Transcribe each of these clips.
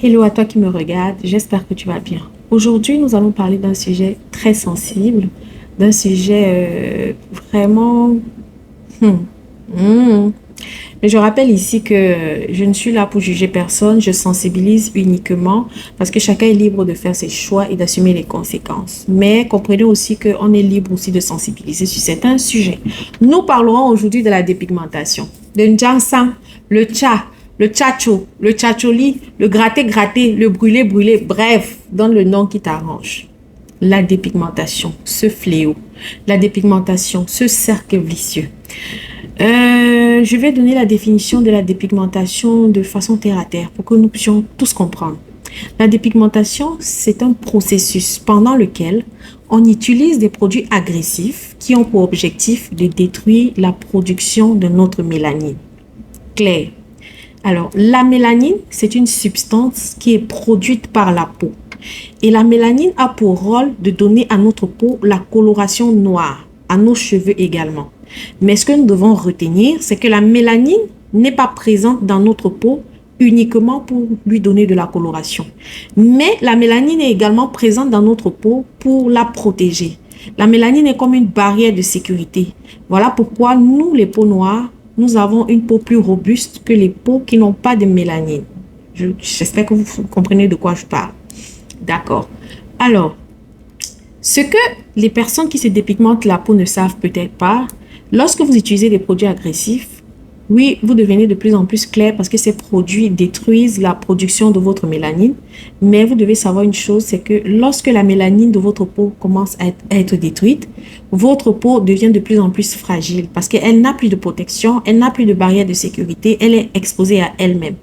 Hello à toi qui me regarde, j'espère que tu vas bien. Aujourd'hui, nous allons parler d'un sujet très sensible, d'un sujet vraiment... hmm, hmm. Mais je rappelle ici que je ne suis là pour juger personne, je sensibilise uniquement parce que chacun est libre de faire ses choix et d'assumer les conséquences. Mais comprenez aussi qu'on est libre aussi de sensibiliser sur certains sujets. Nous parlerons aujourd'hui de la dépigmentation, de Njansan, le tcha, le tchacho, le tchacholi, le gratter-gratter, le brûler-brûler, bref, donne le nom qui t'arrange. La dépigmentation, ce fléau, la dépigmentation, ce cercle vicieux. Je vais donner la définition de la dépigmentation de façon terre à terre pour que nous puissions tous comprendre. La dépigmentation, c'est un processus pendant lequel on utilise des produits agressifs qui ont pour objectif de détruire la production de notre mélanine. Claire. Alors, la mélanine, c'est une substance qui est produite par la peau. Et la mélanine a pour rôle de donner à notre peau la coloration noire, à nos cheveux également. Mais ce que nous devons retenir, c'est que la mélanine n'est pas présente dans notre peau uniquement pour lui donner de la coloration. Mais la mélanine est également présente dans notre peau pour la protéger. La mélanine est comme une barrière de sécurité. Voilà pourquoi nous, les peaux noires, nous avons une peau plus robuste que les peaux qui n'ont pas de mélanine. J'espère que vous comprenez de quoi je parle. D'accord. Alors, ce que les personnes qui se dépigmentent la peau ne savent peut-être pas, lorsque vous utilisez des produits agressifs, oui, vous devenez de plus en plus clair parce que ces produits détruisent la production de votre mélanine. Mais vous devez savoir une chose, c'est que lorsque la mélanine de votre peau commence à être détruite, votre peau devient de plus en plus fragile parce qu'elle n'a plus de protection, elle n'a plus de barrière de sécurité, elle est exposée à elle-même.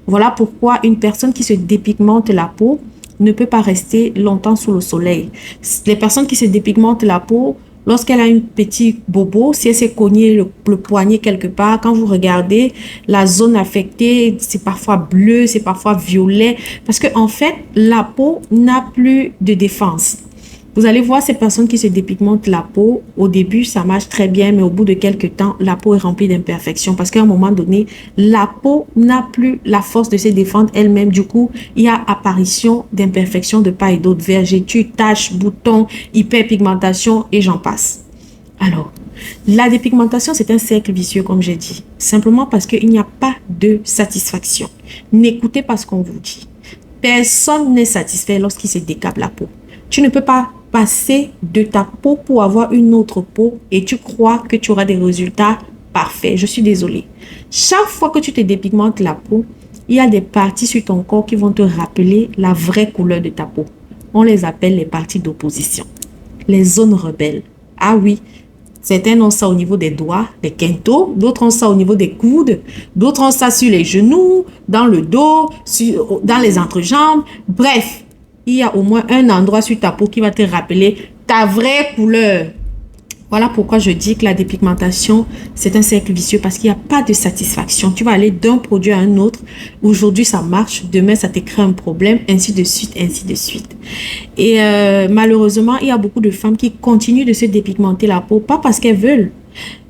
Voilà pourquoi une personne qui se dépigmente la peau ne peut pas rester longtemps sous le soleil. Les personnes qui se dépigmentent la peau, lorsqu'elle a un petit bobo, si elle s'est cogné le poignet quelque part, quand vous regardez la zone affectée, c'est parfois bleu, c'est parfois violet, parce que en fait, la peau n'a plus de défense. Vous allez voir ces personnes qui se dépigmentent la peau, au début, ça marche très bien, mais au bout de quelques temps, la peau est remplie d'imperfections parce qu'à un moment donné, la peau n'a plus la force de se défendre elle-même. Du coup, il y a apparition d'imperfections de part et d'autre, vergetures, taches, boutons, hyperpigmentation et j'en passe. Alors, la dépigmentation, c'est un cercle vicieux, comme j'ai dit, simplement parce qu'il n'y a pas de satisfaction. N'écoutez pas ce qu'on vous dit. Personne n'est satisfait lorsqu'il se décape la peau. Tu ne peux pas passer de ta peau pour avoir une autre peau et tu crois que tu auras des résultats parfaits. Je suis désolée. Chaque fois que tu te dépigmentes la peau, il y a des parties sur ton corps qui vont te rappeler la vraie couleur de ta peau. On les appelle les parties d'opposition, les zones rebelles. Ah oui, certains ont ça au niveau des doigts, des quintaux, d'autres ont ça au niveau des coudes, d'autres ont ça sur les genoux, dans le dos, dans les entrejambes. Bref, il y a au moins un endroit sur ta peau qui va te rappeler ta vraie couleur. Voilà pourquoi je dis que la dépigmentation, c'est un cercle vicieux parce qu'il n'y a pas de satisfaction. Tu vas aller d'un produit à un autre. Aujourd'hui, ça marche. Demain, ça te crée un problème, ainsi de suite, ainsi de suite. Et malheureusement, il y a beaucoup de femmes qui continuent de se dépigmenter la peau, pas parce qu'elles veulent.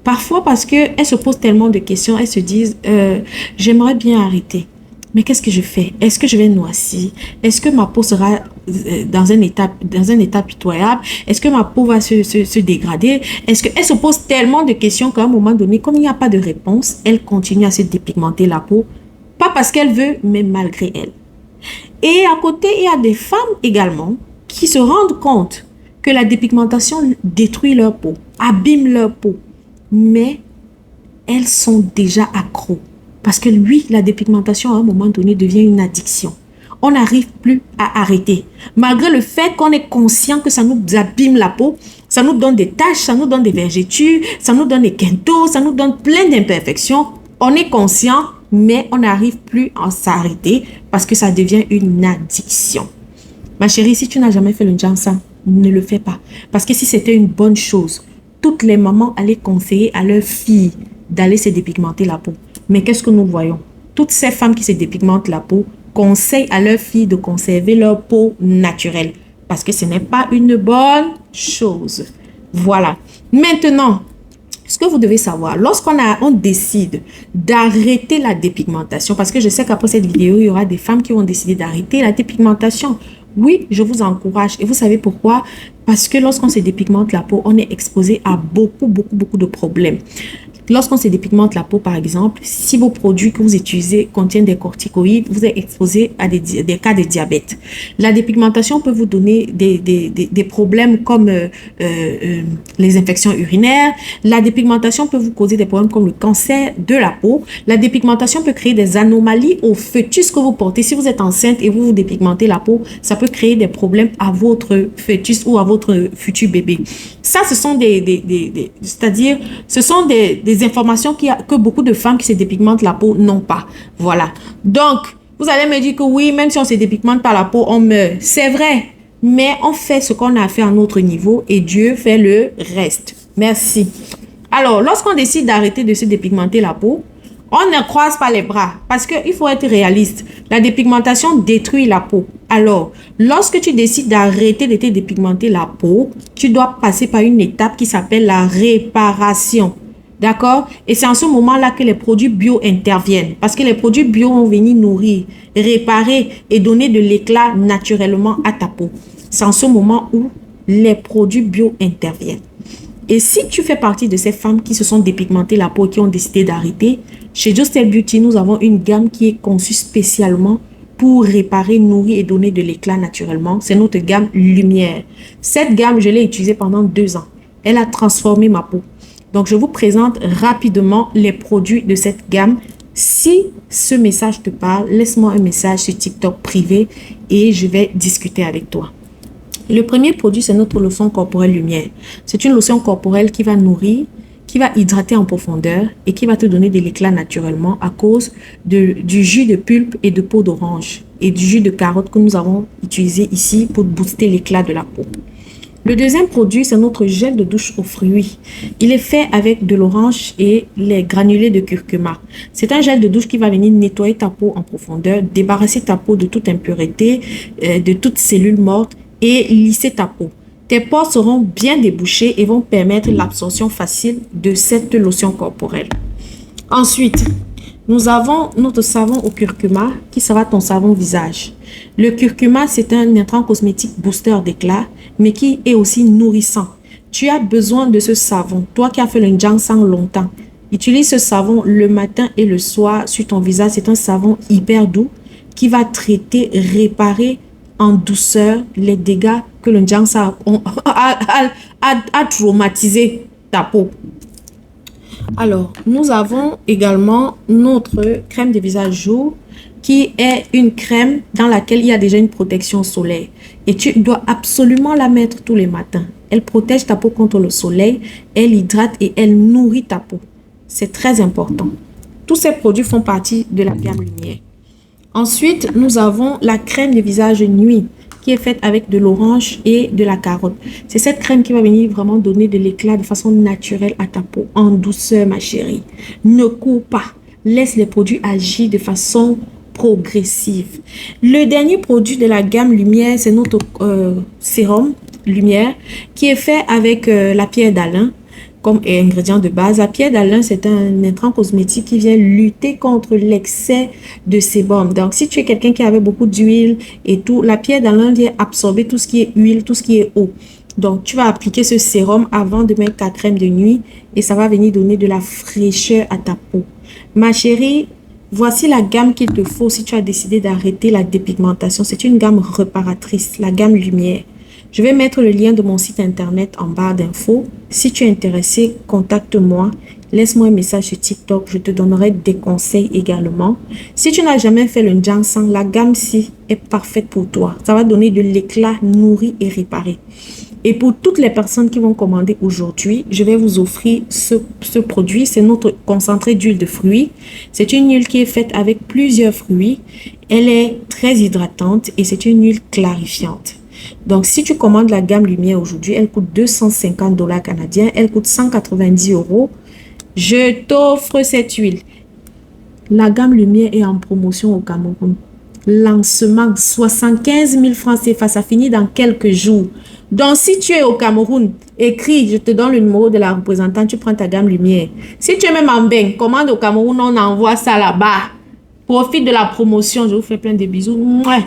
Parfois parce qu'elles se posent tellement de questions, elles se disent j'aimerais bien arrêter. Mais qu'est-ce que je fais? Est-ce que je vais noircir? Est-ce que ma peau sera dans un état pitoyable? Est-ce que ma peau va se dégrader? Est-ce que elle se pose tellement de questions qu'à un moment donné, comme il n'y a pas de réponse, elle continue à se dépigmenter la peau. Pas parce qu'elle veut, mais malgré elle. Et à côté, il y a des femmes également qui se rendent compte que la dépigmentation détruit leur peau, abîme leur peau. Mais elles sont déjà accros. Parce que oui, la dépigmentation à un moment donné devient une addiction. On n'arrive plus à arrêter. Malgré le fait qu'on est conscient que ça nous abîme la peau, ça nous donne des taches, ça nous donne des vergetures, ça nous donne des quintaux, ça nous donne plein d'imperfections. On est conscient, mais on n'arrive plus à s'arrêter parce que ça devient une addiction. Ma chérie, si tu n'as jamais fait le Njansan, ne le fais pas. Parce que si c'était une bonne chose, toutes les mamans allaient conseiller à leurs filles d'aller se dépigmenter la peau. Mais qu'est-ce que nous voyons? Toutes ces femmes qui se dépigmentent la peau conseillent à leurs filles de conserver leur peau naturelle. Parce que ce n'est pas une bonne chose. Voilà. Maintenant, Ce que vous devez savoir, on décide d'arrêter la dépigmentation, parce que je sais qu'après cette vidéo, il y aura des femmes qui vont décider d'arrêter la dépigmentation. Oui, je vous encourage. Et vous savez pourquoi? Parce que lorsqu'on se dépigmente la peau, on est exposé à beaucoup de problèmes. Lorsqu'on se dépigmente la peau, par exemple, si vos produits que vous utilisez contiennent des corticoïdes, vous êtes exposé à des cas de diabète. La dépigmentation peut vous donner des problèmes comme les infections urinaires. La dépigmentation peut vous causer des problèmes comme le cancer de la peau. La dépigmentation peut créer des anomalies au fœtus que vous portez. Si vous êtes enceinte et vous vous dépigmentez la peau, ça peut créer des problèmes à votre fœtus ou à votre futur bébé. Ça, ce sont c'est-à-dire, ce sont des informations que beaucoup de femmes qui se dépigmentent la peau n'ont pas. Voilà. Donc, vous allez me dire que oui, même si on se dépigmente par la peau, on meurt. C'est vrai, mais on fait ce qu'on a à faire à notre niveau et Dieu fait le reste. Merci. Alors, lorsqu'on décide d'arrêter de se dépigmenter la peau, on ne croise pas les bras parce qu'il faut être réaliste. La dépigmentation détruit la peau. Alors, lorsque tu décides d'arrêter de te dépigmenter la peau, tu dois passer par une étape qui s'appelle la réparation. D'accord? Et c'est en ce moment-là que les produits bio interviennent. Parce que les produits bio vont venir nourrir, réparer et donner de l'éclat naturellement à ta peau. C'est en ce moment où les produits bio interviennent. Et si tu fais partie de ces femmes qui se sont dépigmentées la peau et qui ont décidé d'arrêter, chez Just Heal Beauty, nous avons une gamme qui est conçue spécialement pour réparer, nourrir et donner de l'éclat naturellement. C'est notre gamme Lumière. Cette gamme, je l'ai utilisée pendant 2 ans. Elle a transformé ma peau. Donc, je vous présente rapidement les produits de cette gamme. Si ce message te parle, laisse-moi un message sur TikTok privé et je vais discuter avec toi. Le premier produit, c'est notre lotion corporelle Lumière. C'est une lotion corporelle qui va nourrir, qui va hydrater en profondeur et qui va te donner de l'éclat naturellement à cause du jus de pulpe et de peau d'orange et du jus de carotte que nous avons utilisé ici pour booster l'éclat de la peau. Le deuxième produit, c'est notre gel de douche aux fruits. Il est fait avec de l'orange et les granulés de curcuma. C'est un gel de douche qui va venir nettoyer ta peau en profondeur, débarrasser ta peau de toute impureté, de toute cellule morte et lisser ta peau. Tes pores seront bien débouchés et vont permettre l'absorption facile de cette lotion corporelle. Ensuite, nous avons notre savon au curcuma qui sera ton savon visage. Le curcuma, c'est un intrant cosmétique booster d'éclat, mais qui est aussi nourrissant. Tu as besoin de ce savon. Toi qui as fait le ginseng longtemps, utilise ce savon le matin et le soir sur ton visage. C'est un savon hyper doux qui va traiter, réparer en douceur les dégâts que le ginseng a traumatisé ta peau. Alors, nous avons également notre crème de visage jour qui est une crème dans laquelle il y a déjà une protection soleil. Et tu dois absolument la mettre tous les matins. Elle protège ta peau contre le soleil, elle hydrate et elle nourrit ta peau. C'est très important. Tous ces produits font partie de la gamme Lumière. Ensuite, nous avons la crème de visage nuit qui est faite avec de l'orange et de la carotte. C'est cette crème qui va venir vraiment donner de l'éclat de façon naturelle à ta peau, en douceur, ma chérie. Ne cours pas. Laisse les produits agir de façon progressive. Le dernier produit de la gamme Lumière, c'est notre sérum Lumière qui est fait avec la pierre d'Alain comme ingrédient de base. La pierre d'Alain, c'est un intrant cosmétique qui vient lutter contre l'excès de sébum. Donc, si tu es quelqu'un qui avait beaucoup d'huile et tout, la pierre d'Alain vient absorber tout ce qui est huile, tout ce qui est eau. Donc, tu vas appliquer ce sérum avant de mettre ta crème de nuit et ça va venir donner de la fraîcheur à ta peau. Ma chérie, voici la gamme qu'il te faut si tu as décidé d'arrêter la dépigmentation. C'est une gamme réparatrice, la gamme Lumière. Je vais mettre le lien de mon site internet en barre d'infos. Si tu es intéressé, contacte-moi. Laisse-moi un message sur TikTok. Je te donnerai des conseils également. Si tu n'as jamais fait le ginseng, la gamme-ci est parfaite pour toi. Ça va donner de l'éclat nourri et réparé. Et pour toutes les personnes qui vont commander aujourd'hui, je vais vous offrir ce produit. C'est notre concentré d'huile de fruits. C'est une huile qui est faite avec plusieurs fruits. Elle est très hydratante et c'est une huile clarifiante. Donc, si tu commandes la gamme Lumière aujourd'hui, elle coûte 250 $ canadiens. Elle coûte 190 €. Je t'offre cette huile. La gamme Lumière est en promotion au Cameroun. Lancement, 75 000 francs CFA, ça finit dans quelques jours. Donc, si tu es au Cameroun, écris, je te donne le numéro de la représentante, tu prends ta gamme lumière. Si tu es même en bain, commande au Cameroun, on envoie ça là-bas. Profite de la promotion, je vous fais plein de bisous. Mouais.